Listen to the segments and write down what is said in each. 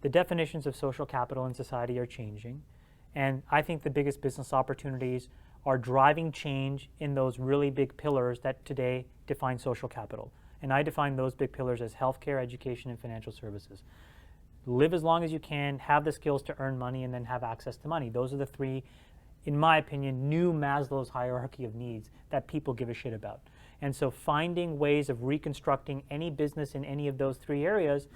the definitions of social capital in society are changing. And I think the biggest business opportunities are driving change in those really big pillars that today define social capital. And I define those big pillars as healthcare, education, and financial services. Live as long as you can, have the skills to earn money, and then have access to money. Those are the three, in my opinion, new Maslow's hierarchy of needs that people give a shit about. And so finding ways of reconstructing any business in any of those three areas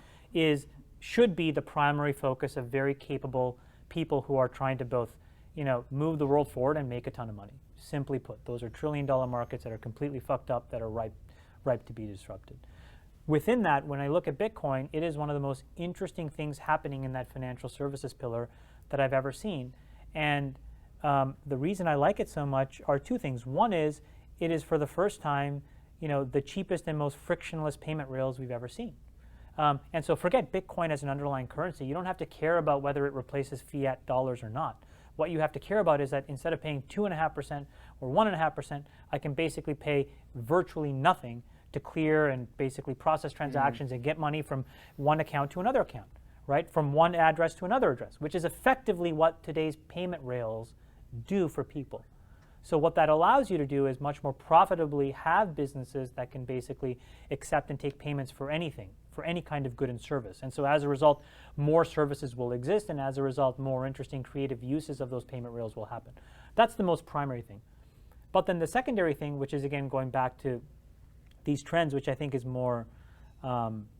should be the primary focus of very capable people who are trying to both, move the world forward and make a ton of money. Simply put, those are trillion-dollar markets that are completely fucked up, that are ripe to be disrupted. Within that, when I look at Bitcoin, it is one of the most interesting things happening in that financial services pillar that I've ever seen. And the reason I like it so much are two things. One is, it is for the first time, the cheapest and most frictionless payment rails we've ever seen. And so forget Bitcoin as an underlying currency. You don't have to care about whether it replaces fiat dollars or not. What you have to care about is that instead of paying 2.5% or 1.5%, I can basically pay virtually nothing to clear and basically process transactions and get money from one account to another account, right? From one address to another address, which is effectively what today's payment rails do for people. So what that allows you to do is much more profitably have businesses that can basically accept and take payments for anything, for any kind of good and service. And so as a result, more services will exist, and as a result, more interesting creative uses of those payment rails will happen. That's the most primary thing. But then the secondary thing, which is again going back to these trends, which I think is more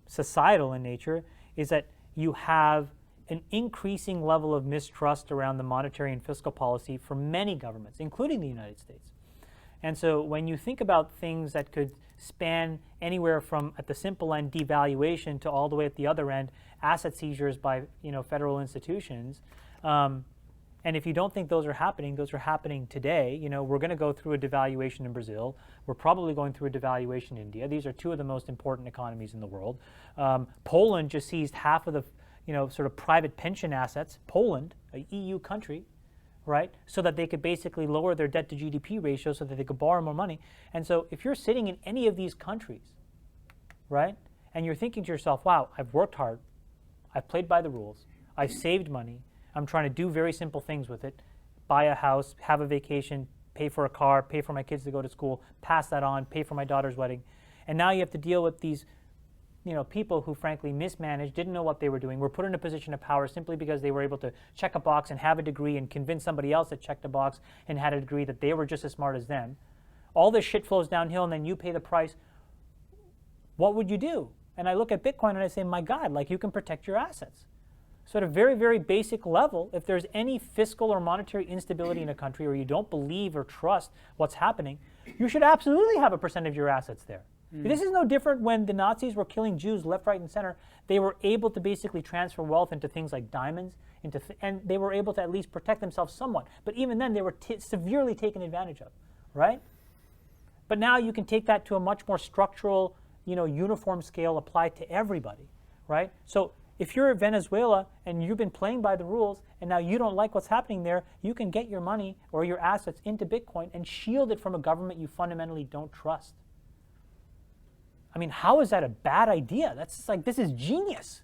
societal in nature, is that you have an increasing level of mistrust around the monetary and fiscal policy for many governments, including the United States. And so when you think about things that could span anywhere from, at the simple end, devaluation, to all the way at the other end, asset seizures by federal institutions, and if you don't think those are happening today. We're going to go through a devaluation in Brazil. We're probably going through a devaluation in India. These are two of the most important economies in the world. Poland just seized half of the sort of private pension assets. Poland, an EU country, right? So that they could basically lower their debt to GDP ratio so that they could borrow more money. And so if you're sitting in any of these countries, right, and you're thinking to yourself, wow, I've worked hard, I've played by the rules, I've saved money, I'm trying to do very simple things with it, buy a house, have a vacation, pay for a car, pay for my kids to go to school, pass that on, pay for my daughter's wedding. And now you have to deal with these people who frankly mismanaged, didn't know what they were doing, were put in a position of power simply because they were able to check a box and have a degree and convince somebody else that checked a box and had a degree that they were just as smart as them. All this shit flows downhill and then you pay the price. What would you do? And I look at Bitcoin and I say, my God, you can protect your assets. So at a very, very basic level, if there's any fiscal or monetary instability in a country, or you don't believe or trust what's happening, you should absolutely have a % of your assets there. This is no different when the Nazis were killing Jews left, right, and center. They were able to basically transfer wealth into things like diamonds, and they were able to at least protect themselves somewhat. But even then, they were severely taken advantage of, right? But now you can take that to a much more structural, uniform scale applied to everybody, right? So if you're in Venezuela and you've been playing by the rules and now you don't like what's happening there, you can get your money or your assets into Bitcoin and shield it from a government you fundamentally don't trust. I mean, how is that a bad idea? This is genius,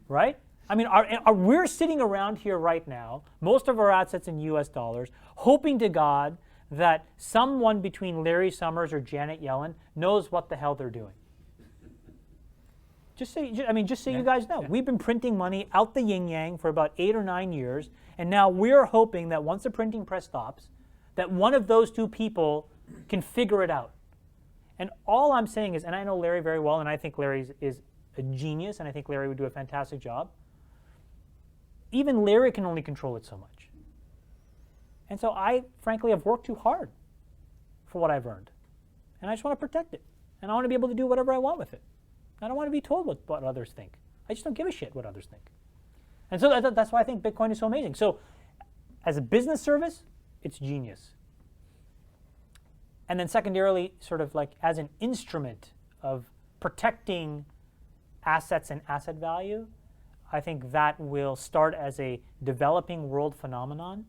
right? I mean, we're sitting around here right now, most of our assets in US dollars, hoping to God that someone between Larry Summers or Janet Yellen knows what the hell they're doing. Just so you guys know, we've been printing money out the yin-yang for about 8 or 9 years, and now we're hoping that once the printing press stops, that one of those two people can figure it out. And all I'm saying is, and I know Larry very well, and I think Larry is a genius, and I think Larry would do a fantastic job. Even Larry can only control it so much. And so I, frankly, have worked too hard for what I've earned. And I just want to protect it. And I want to be able to do whatever I want with it. I don't want to be told what others think. I just don't give a shit what others think. And so that's why I think Bitcoin is so amazing. So as a business service, it's genius. And then secondarily, sort of as an instrument of protecting assets and asset value, I think that will start as a developing world phenomenon,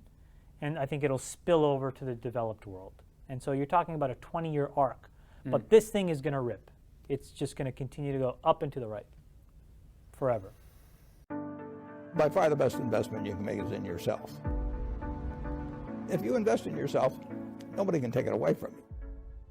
and I think it'll spill over to the developed world. And so you're talking about a 20-year arc, but this thing is going to rip. It's just going to continue to go up and to the right forever. by far the best investment you can make is in yourself. If you invest in yourself, nobody can take it away from you.